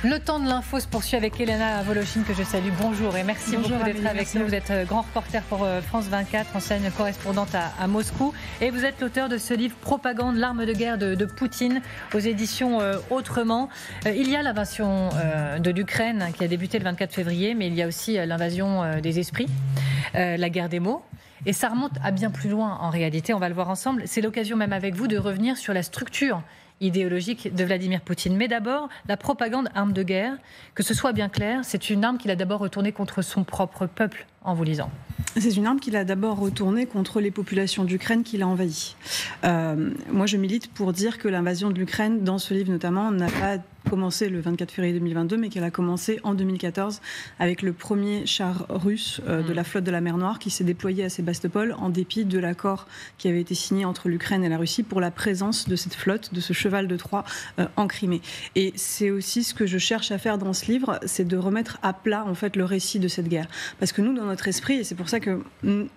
Le temps de l'info se poursuit avec Elena Voloshin que je salue. Bonjour et merci beaucoup d'être avec nous. Vous êtes grand reporter pour France 24, ancienne correspondante à Moscou. Et vous êtes l'auteur de ce livre Propagande, l'arme de guerre de Poutine aux éditions Autrement. Il y a l'invasion de l'Ukraine qui a débuté le 24 février, mais il y a aussi l'invasion des esprits, la guerre des mots. Et ça remonte à bien plus loin en réalité, on va le voir ensemble. C'est l'occasion même avec vous de revenir sur la structure idéologique de Vladimir Poutine. Mais d'abord, la propagande, arme de guerre, que ce soit bien clair, c'est une arme qu'il a d'abord retournée contre son propre peuple, en vous lisant. C'est une arme qu'il a d'abord retournée contre les populations d'Ukraine qu'il a envahies. Moi, je milite pour dire que l'invasion de l'Ukraine, dans ce livre notamment, n'a pas commencé le 24 février 2022, mais qu'elle a commencé en 2014 avec le premier char russe de la flotte de la mer Noire qui s'est déployé à Sébastopol en dépit de l'accord qui avait été signé entre l'Ukraine et la Russie pour la présence de cette flotte, de ce cheval de Troie en Crimée. Et c'est aussi ce que je cherche à faire dans ce livre, c'est de remettre à plat en fait le récit de cette guerre. Parce que nous, dans notre esprit, et c'est pour ça que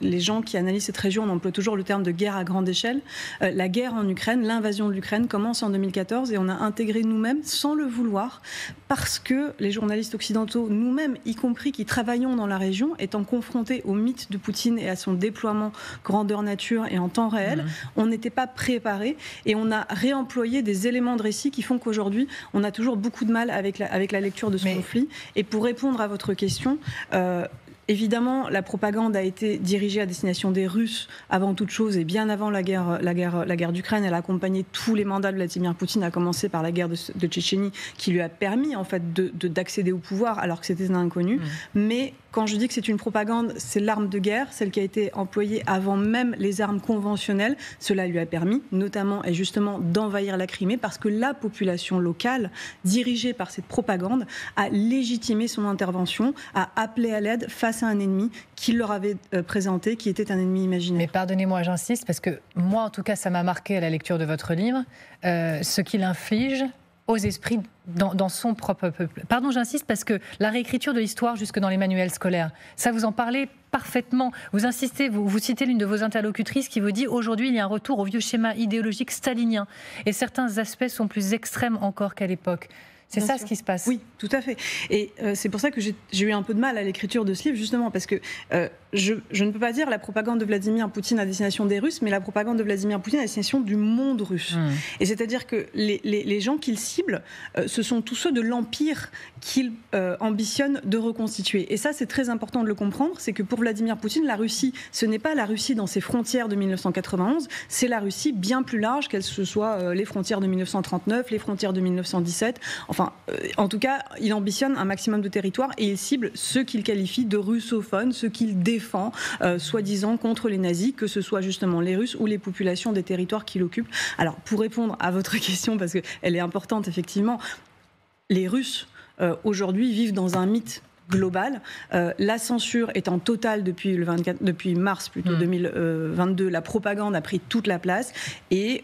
les gens qui analysent cette région, on emploie toujours le terme de guerre à grande échelle, la guerre en Ukraine, l'invasion de l'Ukraine commence en 2014 et on a intégré nous-mêmes, sans le vouloir, parce que les journalistes occidentaux, nous-mêmes, y compris qui travaillons dans la région, étant confrontés au mythe de Poutine et à son déploiement grandeur nature et en temps réel, on n'était pas préparés et on a réemployé des éléments de récit qui font qu'aujourd'hui, on a toujours beaucoup de mal avec la lecture de ce conflit. Et pour répondre à votre question, évidemment, la propagande a été dirigée à destination des Russes avant toute chose et bien avant la guerre d'Ukraine. Elle a accompagné tous les mandats de Vladimir Poutine, à commencer par la guerre de Tchétchénie, qui lui a permis en fait d'accéder au pouvoir alors que c'était un inconnu. Mais quand je dis que c'est une propagande, c'est l'arme de guerre, celle qui a été employée avant même les armes conventionnelles. Cela lui a permis, notamment et justement, d'envahir la Crimée parce que la population locale, dirigée par cette propagande, a légitimé son intervention, a appelé à l'aide face à un ennemi qu'il leur avait présenté, qui était un ennemi imaginaire. Mais pardonnez-moi, j'insiste, parce que moi, en tout cas, ça m'a marqué à la lecture de votre livre, ce qu'il inflige aux esprits dans son propre peuple. Pardon, j'insiste parce que la réécriture de l'histoire jusque dans les manuels scolaires, ça vous en parlez parfaitement. Vous insistez, vous citez l'une de vos interlocutrices qui vous dit aujourd'hui il y a un retour au vieux schéma idéologique stalinien et certains aspects sont plus extrêmes encore qu'à l'époque. C'est bien ça sûr. Ce qui se passe. Oui, tout à fait. Et c'est pour ça que j'ai eu un peu de mal à l'écriture de ce livre, justement, parce que je ne peux pas dire la propagande de Vladimir Poutine à destination des Russes, mais la propagande de Vladimir Poutine à destination du monde russe. Et c'est-à-dire que les gens qu'il cible, ce sont tous ceux de l'empire qu'il ambitionne de reconstituer. Et ça, c'est très important de le comprendre, c'est que pour Vladimir Poutine, la Russie, ce n'est pas la Russie dans ses frontières de 1991, c'est la Russie bien plus large, qu'elle ce soit les frontières de 1939, les frontières de 1917, enfin, en tout cas, il ambitionne un maximum de territoire et il cible ceux qu'il qualifie de russophones, ceux qu'il défend, soi-disant contre les nazis, que ce soit justement les Russes ou les populations des territoires qu'il occupe. Alors, pour répondre à votre question, parce qu'elle est importante, effectivement, les Russes, aujourd'hui, vivent dans un mythe global. La censure étant totale depuis mars 2022, la propagande a pris toute la place. Et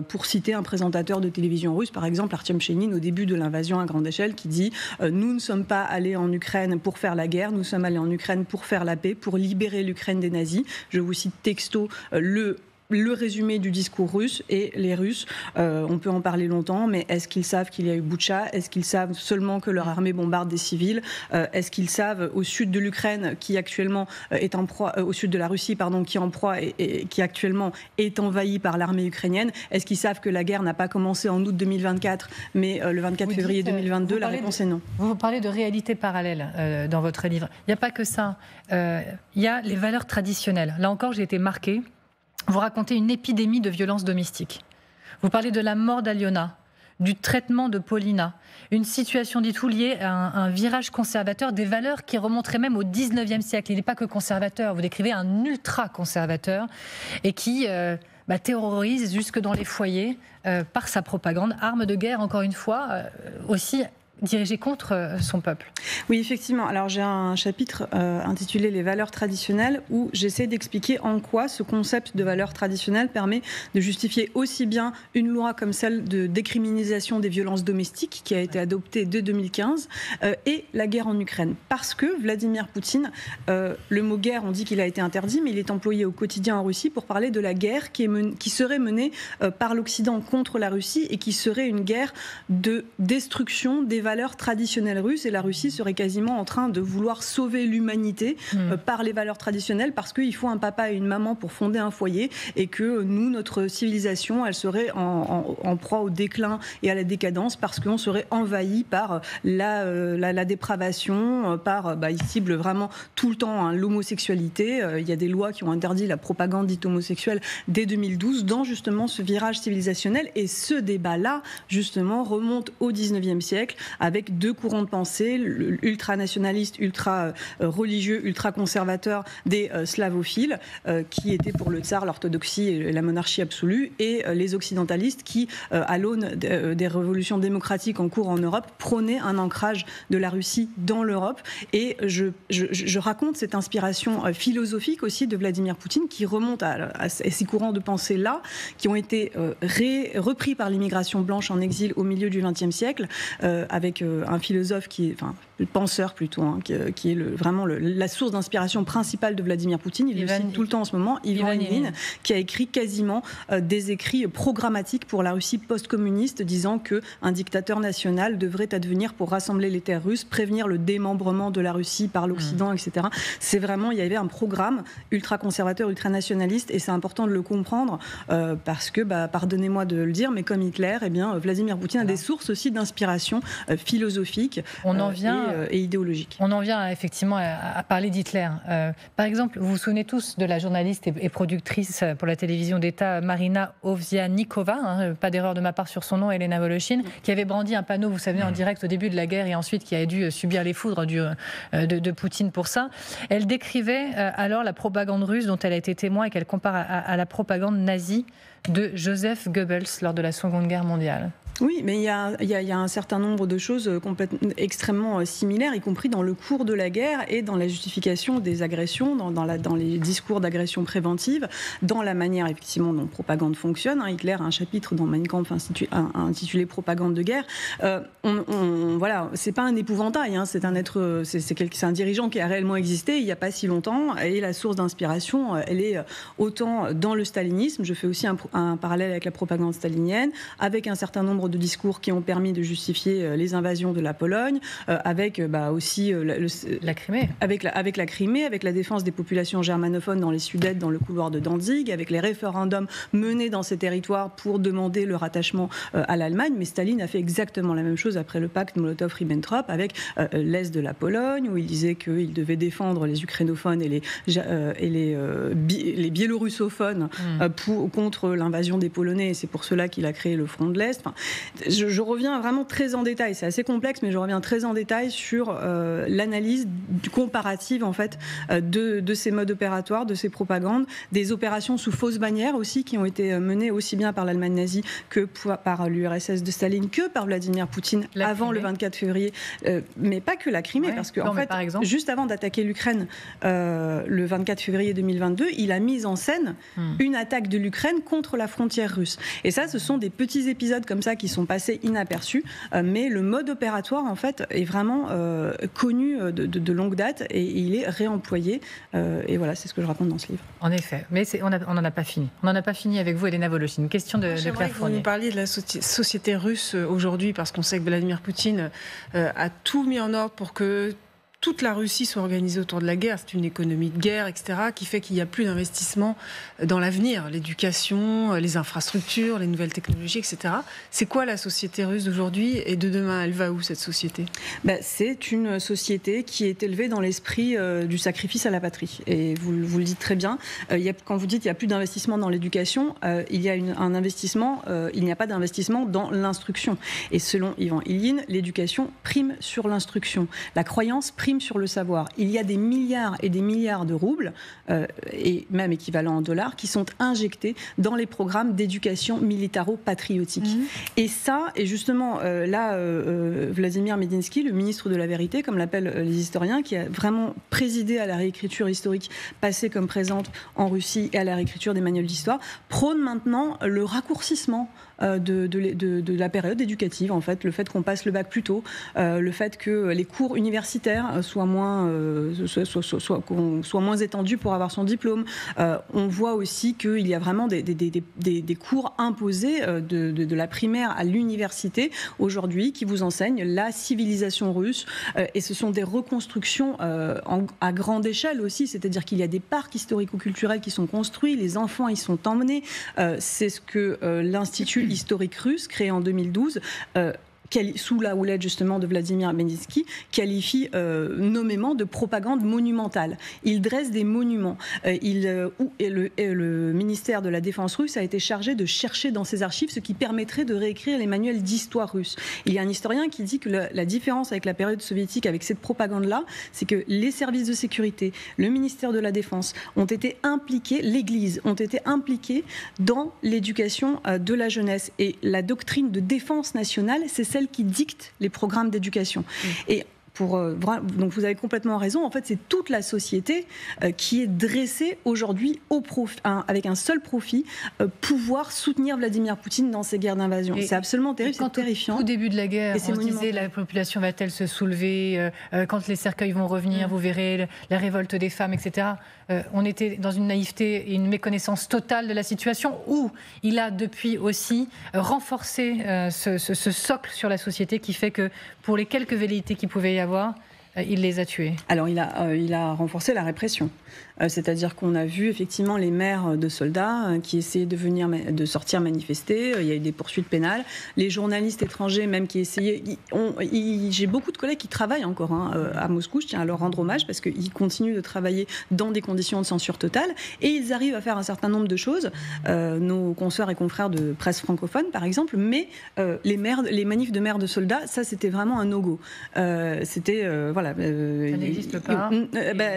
pour citer un présentateur de télévision russe, par exemple, Artyom Chenin, au début de l'invasion à grande échelle, qui dit « Nous ne sommes pas allés en Ukraine pour faire la guerre, nous sommes allés en Ukraine pour faire la paix, pour libérer l'Ukraine des nazis ». Je vous cite texto le résumé du discours russe. Et les Russes, on peut en parler longtemps, mais est-ce qu'ils savent qu'il y a eu Boutcha? Est-ce qu'ils savent seulement que leur armée bombarde des civils? Est-ce qu'ils savent au sud de l'Ukraine, qui actuellement est en proie, au sud de la Russie, pardon, qui est en proie et qui actuellement est envahie par l'armée ukrainienne? Est-ce qu'ils savent que la guerre n'a pas commencé en août 2024, mais le 24 février 2022? La réponse est non. Vous parlez de réalité parallèle dans votre livre. Il n'y a pas que ça. Il y a les valeurs traditionnelles. Là encore, j'ai été marquée. Vous racontez une épidémie de violence domestique. Vous parlez de la mort d'Aliona, du traitement de Paulina, une situation dit tout liée à un virage conservateur, des valeurs qui remonteraient même au 19e siècle. Il n'est pas que conservateur, vous décrivez un ultra-conservateur et qui terrorise jusque dans les foyers par sa propagande, arme de guerre encore une fois, aussi dirigé contre son peuple. Oui, effectivement. Alors j'ai un chapitre intitulé « Les valeurs traditionnelles » où j'essaie d'expliquer en quoi ce concept de valeurs traditionnelles permet de justifier aussi bien une loi comme celle de décriminalisation des violences domestiques qui a été adoptée dès 2015 et la guerre en Ukraine. Parce que Vladimir Poutine, le mot guerre, on dit qu'il a été interdit, mais il est employé au quotidien en Russie pour parler de la guerre qui serait menée par l'Occident contre la Russie et qui serait une guerre de destruction des valeurs valeurs traditionnelles russes, et la Russie serait quasiment en train de vouloir sauver l'humanité par les valeurs traditionnelles, parce qu'il faut un papa et une maman pour fonder un foyer, et que nous, notre civilisation, elle serait en proie au déclin et à la décadence, parce qu'on serait envahi par la dépravation, par, ils ciblent vraiment tout le temps l'homosexualité. Il y a des lois qui ont interdit la propagande dite homosexuelle dès 2012, dans justement ce virage civilisationnel. Et ce débat-là, justement, remonte au 19e siècle, avec deux courants de pensée, ultra-nationalistes, ultra-religieux, ultra-conservateurs des slavophiles, qui étaient pour le tsar, l'orthodoxie et la monarchie absolue, et les occidentalistes qui, à l'aune des révolutions démocratiques en cours en Europe, prônaient un ancrage de la Russie dans l'Europe. Et je raconte cette inspiration philosophique aussi de Vladimir Poutine, qui remonte à ces courants de pensée-là, qui ont été repris par l'immigration blanche en exil au milieu du XXe siècle, avec un philosophe penseur plutôt, qui est vraiment la source d'inspiration principale de Vladimir Poutine. Il le cite tout le temps en ce moment, Ivan Ilyin, qui a écrit quasiment des écrits programmatiques pour la Russie post-communiste, disant qu'un dictateur national devrait advenir pour rassembler les terres russes, prévenir le démembrement de la Russie par l'Occident, etc. C'est vraiment, il y avait un programme ultra-conservateur, ultra-nationaliste, et c'est important de le comprendre, parce que, pardonnez-moi de le dire, mais comme Hitler, Vladimir Poutine a des sources aussi d'inspiration philosophique et idéologique. On en vient effectivement à parler d'Hitler. Par exemple, vous vous souvenez tous de la journaliste et productrice pour la télévision d'État Marina Ovsiannikova, pas d'erreur de ma part sur son nom, Elena Voloshin, qui avait brandi un panneau, vous savez, en direct au début de la guerre, et ensuite qui a dû subir les foudres de Poutine pour ça. Elle décrivait alors la propagande russe dont elle a été témoin, et qu'elle compare à la propagande nazie de Joseph Goebbels lors de la Seconde Guerre mondiale. Oui, mais il y a un certain nombre de choses extrêmement similaires, y compris dans le cours de la guerre et dans la justification des agressions, dans les discours d'agression préventive, dans la manière effectivement dont propagande fonctionne. Hitler a un chapitre dans Mein Kampf intitulé Propagande de guerre. Voilà, c'est pas un épouvantail, c'est un être, c'est un dirigeant qui a réellement existé il n'y a pas si longtemps, et la source d'inspiration, elle est autant dans le stalinisme. Je fais aussi un parallèle avec la propagande stalinienne, avec un certain nombre de discours qui ont permis de justifier les invasions de la Pologne, avec aussi la Crimée. Avec la Crimée, avec la défense des populations germanophones dans les Sudètes, dans le couloir de Danzig, avec les référendums menés dans ces territoires pour demander le rattachement à l'Allemagne. Mais Staline a fait exactement la même chose après le pacte Molotov-Ribbentrop, avec l'Est de la Pologne, où il disait qu'il devait défendre les ukrainophones et les biélorussophones contre l'invasion des Polonais, et c'est pour cela qu'il a créé le Front de l'Est. Je reviens vraiment très en détail, c'est assez complexe, mais je reviens très en détail sur l'analyse comparative en fait de ces modes opératoires, de ces propagandes, des opérations sous fausse bannière aussi, qui ont été menées aussi bien par l'Allemagne nazie que par l'URSS de Staline, que par Vladimir Poutine avant le 24 février, mais pas que la Crimée, parce que en fait, juste avant d'attaquer l'Ukraine le 24 février 2022, il a mis en scène une attaque de l'Ukraine contre la frontière russe. Et ça, ce sont des petits épisodes comme ça qui sont passés inaperçus, mais le mode opératoire en fait est vraiment connu de longue date, et il est réemployé, et voilà, c'est ce que je raconte dans ce livre. En effet, mais on n'en a pas fini. On n'en a pas fini avec vous, Elena Voloshin. Une question de Claire Fournier. Vous parliez de la société russe aujourd'hui, parce qu'on sait que Vladimir Poutine a tout mis en ordre pour que toute la Russie soit organisée autour de la guerre. C'est une économie de guerre, etc., qui fait qu'il n'y a plus d'investissement dans l'avenir, l'éducation, les infrastructures, les nouvelles technologies, etc. C'est quoi la société russe d'aujourd'hui, et de demain, elle va où, cette société ? C'est une société qui est élevée dans l'esprit du sacrifice à la patrie. Et vous le dites très bien, quand vous dites qu'il n'y a plus d'investissement dans l'éducation, il y a un investissement, il n'y a pas d'investissement dans l'instruction. Et selon Ivan Ilyin, l'éducation prime sur l'instruction. La croyance prime sur le savoir. Il y a des milliards et des milliards de roubles, et même équivalents en dollars, qui sont injectés dans les programmes d'éducation militaro-patriotique. Et ça, et justement, Vladimir Medinsky, le ministre de la vérité, comme l'appellent les historiens, qui a vraiment présidé à la réécriture historique passée comme présente en Russie et à la réécriture des manuels d'histoire, prône maintenant le raccourcissement de la période éducative, en fait, le fait qu'on passe le bac plus tôt, le fait que les cours universitaires soit moins étendu pour avoir son diplôme. On voit aussi qu'il y a vraiment des cours imposés de la primaire à l'université aujourd'hui qui vous enseignent la civilisation russe. Et ce sont des reconstructions à grande échelle aussi, c'est-à-dire qu'il y a des parcs historico-culturels qui sont construits, les enfants y sont emmenés. C'est ce que l'Institut historique russe, créé en 2012, sous la houlette justement de Vladimir Medinsky, qualifie nommément de propagande monumentale. Il dresse des monuments. Le ministère de la Défense russe a été chargé de chercher dans ses archives ce qui permettrait de réécrire les manuels d'histoire russe. Il y a un historien qui dit que la différence avec la période soviétique, avec cette propagande-là, c'est que les services de sécurité, le ministère de la Défense ont été impliqués, l'Église ont été impliqués dans l'éducation de la jeunesse. Et la doctrine de défense nationale, c'est celle qui dicte les programmes d'éducation. Et donc vous avez complètement raison, en fait c'est toute la société qui est dressée aujourd'hui avec un seul profit, pouvoir soutenir Vladimir Poutine dans ses guerres d'invasion. C'est absolument terrible, c'est terrifiant. Au début de la guerre, on se disait la population va-t-elle se soulever, quand les cercueils vont revenir, vous verrez la révolte des femmes, etc. On était dans une naïveté et une méconnaissance totale de la situation, où il a depuis aussi renforcé ce socle sur la société qui fait que pour les quelques velléités qu'il pouvait y avoir, il les a tués. Alors il a renforcé la répression. C'est-à-dire qu'on a vu effectivement les mères de soldats qui essayaient de sortir manifester. Il y a eu des poursuites pénales. Les journalistes étrangers même qui essayaient... J'ai beaucoup de collègues qui travaillent encore à Moscou. Je tiens à leur rendre hommage parce qu'ils continuent de travailler dans des conditions de censure totale. Et ils arrivent à faire un certain nombre de choses. Nos consoeurs et confrères de presse francophone, par exemple. Mais les manifs de mères de soldats, ça c'était vraiment un no-go. C'était... ça n'existe pas.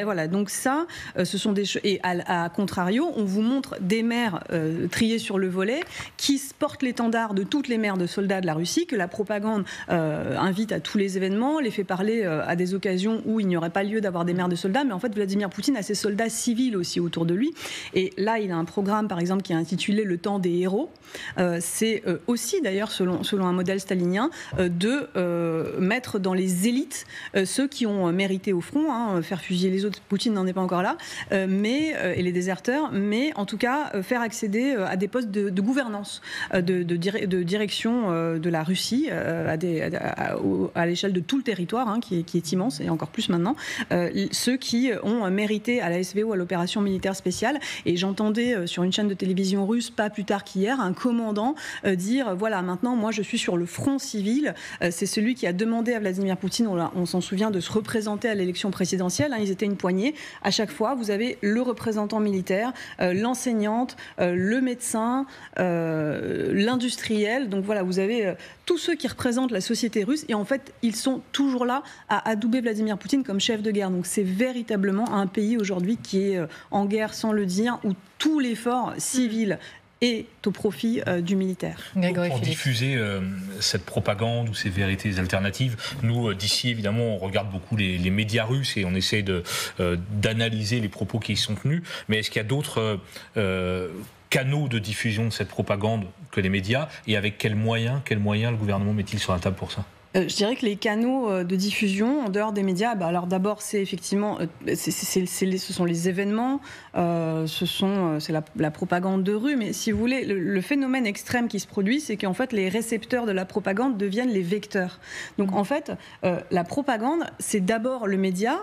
Voilà, donc ça... ce sont des choses. Et à contrario, on vous montre des mères triées sur le volet qui portent l'étendard de toutes les mères de soldats de la Russie, que la propagande invite à tous les événements, les fait parler à des occasions où il n'y aurait pas lieu d'avoir des mères de soldats. Mais en fait, Vladimir Poutine a ses soldats civils aussi autour de lui. Et là, il a un programme, par exemple, qui est intitulé Le temps des héros. C'est aussi, d'ailleurs, selon un modèle stalinien, de mettre dans les élites ceux qui ont mérité au front, faire fusiller les autres. Poutine n'en est pas encore là. Et les déserteurs, mais en tout cas faire accéder à des postes de gouvernance, de direction de la Russie à l'échelle de tout le territoire, qui est immense et encore plus maintenant, ceux qui ont mérité à la SVO, à l'opération militaire spéciale. Et j'entendais sur une chaîne de télévision russe, pas plus tard qu'hier, un commandant dire voilà, maintenant moi je suis sur le front civil. C'est celui qui a demandé à Vladimir Poutine, on s'en souvient, de se représenter à l'élection présidentielle. Ils étaient une poignée. À chaque fois, vous avez le représentant militaire, l'enseignante, le médecin, l'industriel. Donc voilà, vous avez tous ceux qui représentent la société russe. Et en fait, ils sont toujours là à adouber Vladimir Poutine comme chef de guerre. Donc c'est véritablement un pays aujourd'hui qui est en guerre sans le dire, où tout l'effort civil est au profit du militaire. Pour diffuser cette propagande ou ces vérités alternatives, nous, d'ici, évidemment, on regarde beaucoup les médias russes et on essaie d'analyser les propos qui y sont tenus. Mais est-ce qu'il y a d'autres canaux de diffusion de cette propagande que les médias, et avec quels moyens le gouvernement met-il sur la table pour ça ? Je dirais que les canaux de diffusion en dehors des médias, alors d'abord c'est effectivement, ce sont les événements, c'est la propagande de rue, mais si vous voulez, le phénomène extrême qui se produit, c'est qu'en fait les récepteurs de la propagande deviennent les vecteurs. Donc en fait, la propagande, c'est d'abord le média,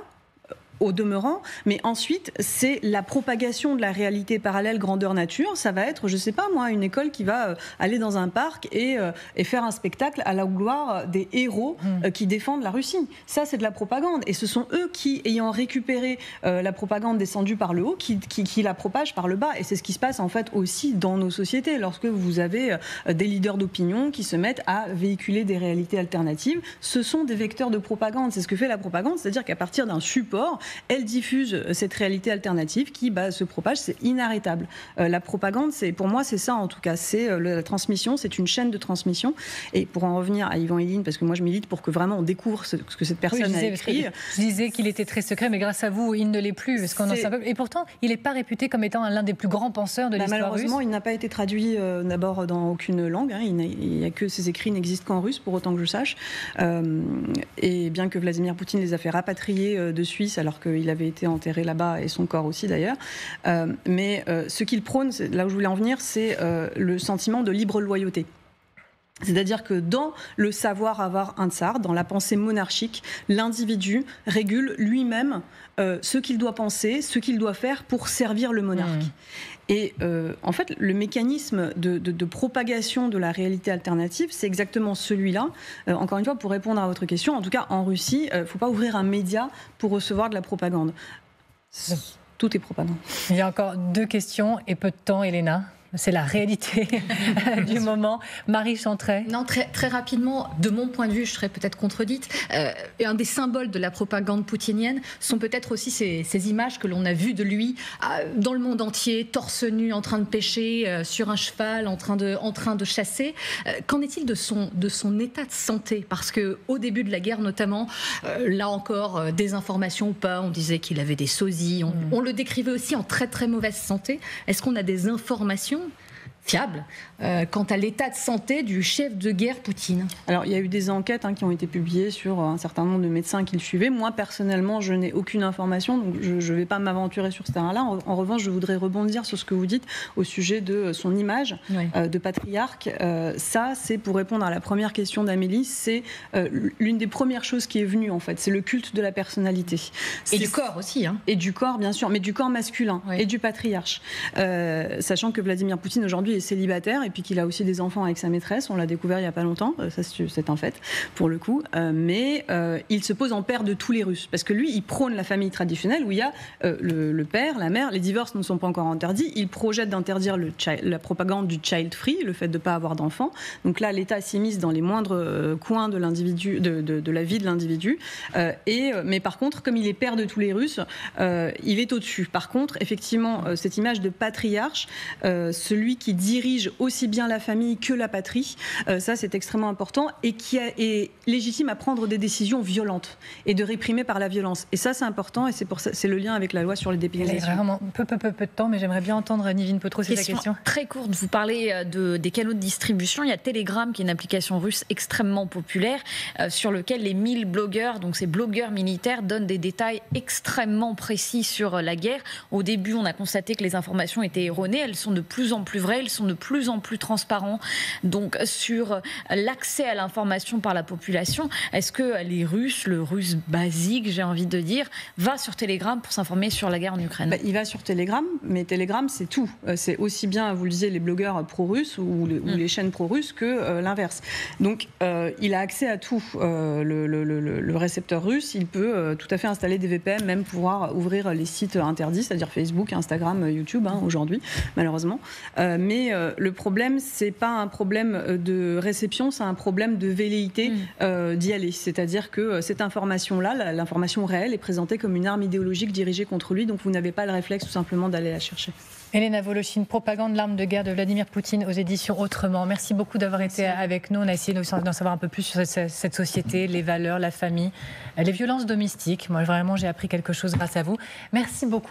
au demeurant, mais ensuite c'est la propagation de la réalité parallèle grandeur nature. Ça va être, je sais pas moi, une école qui va aller dans un parc et faire un spectacle à la gloire des héros qui défendent la Russie. Ça, c'est de la propagande, et ce sont eux qui, ayant récupéré la propagande descendue par le haut, qui la propagent par le bas. Et c'est ce qui se passe en fait aussi dans nos sociétés, lorsque vous avez des leaders d'opinion qui se mettent à véhiculer des réalités alternatives. Ce sont des vecteurs de propagande. C'est ce que fait la propagande, c'est-à-dire qu'à partir d'un support, elle diffuse cette réalité alternative qui se propage, c'est inarrêtable. La propagande, pour moi, c'est ça en tout cas, c'est la transmission, c'est une chaîne de transmission. Et pour en revenir à Yvan Eline, parce que moi je milite pour que vraiment on découvre ce que cette personne a écrit. Je disais qu'il était très secret, mais grâce à vous, il ne l'est plus. Parce qu'on en sait un peu. Et pourtant, il n'est pas réputé comme étant l'un des plus grands penseurs de l'histoire russe. Malheureusement, il n'a pas été traduit d'abord dans aucune langue. Il n'y a que ses écrits n'existent qu'en russe, pour autant que je sache. Et bien que Vladimir Poutine les a fait rapatrier de Suisse, alors qu'il avait été enterré là-bas, et son corps aussi d'ailleurs. Mais ce qu'il prône, là où je voulais en venir, c'est le sentiment de libre loyauté. C'est-à-dire que dans le savoir avoir un tsar, dans la pensée monarchique, l'individu régule lui-même ce qu'il doit penser, ce qu'il doit faire pour servir le monarque. Et en fait, le mécanisme de propagation de la réalité alternative, c'est exactement celui-là. Encore une fois, pour répondre à votre question, en tout cas en Russie, il ne faut pas ouvrir un média pour recevoir de la propagande. Tout est propagande. Il y a encore 2 questions et peu de temps, Elena. C'est la réalité du moment. Marie Chantret. Non, très rapidement, de mon point de vue, je serais peut-être contredite. Un des symboles de la propagande poutinienne sont peut-être aussi ces images que l'on a vues de lui dans le monde entier, torse nu, en train de pêcher, sur un cheval, en train de chasser. Qu'en est-il de son état de santé? Parce qu'au début de la guerre, notamment, là encore, désinformation ou pas, on disait qu'il avait des sosies. On le décrivait aussi en très très mauvaise santé. Est-ce qu'on a des informations fiable quant à l'état de santé du chef de guerre Poutine? Alors, il y a eu des enquêtes qui ont été publiées sur un certain nombre de médecins qui le suivaient. Moi, personnellement, je n'ai aucune information, donc je ne vais pas m'aventurer sur ce terrain-là. En revanche, je voudrais rebondir sur ce que vous dites au sujet de son image de patriarche. Ça, c'est pour répondre à la première question d'Amélie, c'est l'une des premières choses qui est venue, en fait. C'est le culte de la personnalité. Et du corps aussi. Et du corps, bien sûr, mais du corps masculin et du patriarche. Sachant que Vladimir Poutine, aujourd'hui, est célibataire et puis qu'il a aussi des enfants avec sa maîtresse. On l'a découvert il n'y a pas longtemps, ça c'est un fait pour le coup. Mais il se pose en père de tous les Russes parce que lui, il prône la famille traditionnelle où il y a le père, la mère. Les divorces ne sont pas encore interdits. Il projette d'interdire la propagande du child free, le fait de ne pas avoir d'enfants. Donc là, l'État s'immisce dans les moindres coins de l'individu, de la vie de l'individu. Mais par contre, comme il est père de tous les Russes, il est au-dessus. Par contre, effectivement, cette image de patriarche, celui qui dirige aussi bien la famille que la patrie, ça c'est extrêmement important et qui est légitime à prendre des décisions violentes et de réprimer par la violence. Et ça c'est important et c'est le lien avec la loi sur les dépénalisations. Il y a vraiment peu de temps, mais j'aimerais bien entendre Nivine Potro sur la question. Très courte, vous parlez des canaux de distribution. Il y a Telegram qui est une application russe extrêmement populaire sur lequel les 1000 blogueurs, donc ces blogueurs militaires, donnent des détails extrêmement précis sur la guerre. Au début, on a constaté que les informations étaient erronées. Elles sont de plus en plus vraies, elles sont de plus en plus transparents. Donc sur l'accès à l'information par la population, est-ce que les Russes, le russe basique, j'ai envie de dire, va sur Telegram pour s'informer sur la guerre en Ukraine? Il va sur Telegram, mais Telegram c'est tout. C'est aussi bien, vous le disiez, les blogueurs pro-russes ou les chaînes pro-russes que l'inverse. Donc il a accès à tout. Le récepteur russe, il peut tout à fait installer des VPN, même pouvoir ouvrir les sites interdits, c'est-à-dire Facebook, Instagram, YouTube aujourd'hui, malheureusement. Mais le problème, c'est pas un problème de réception, c'est un problème de velléité d'y aller. C'est-à-dire que cette information-là, l'information réelle, est présentée comme une arme idéologique dirigée contre lui, donc vous n'avez pas le réflexe tout simplement d'aller la chercher. Elena Volochine, Propagande, l'arme de guerre de Vladimir Poutine aux éditions Autrement. Merci beaucoup d'avoir été avec nous. On a essayé d'en savoir un peu plus sur cette société, les valeurs, la famille, les violences domestiques. Moi, vraiment, j'ai appris quelque chose grâce à vous. Merci beaucoup.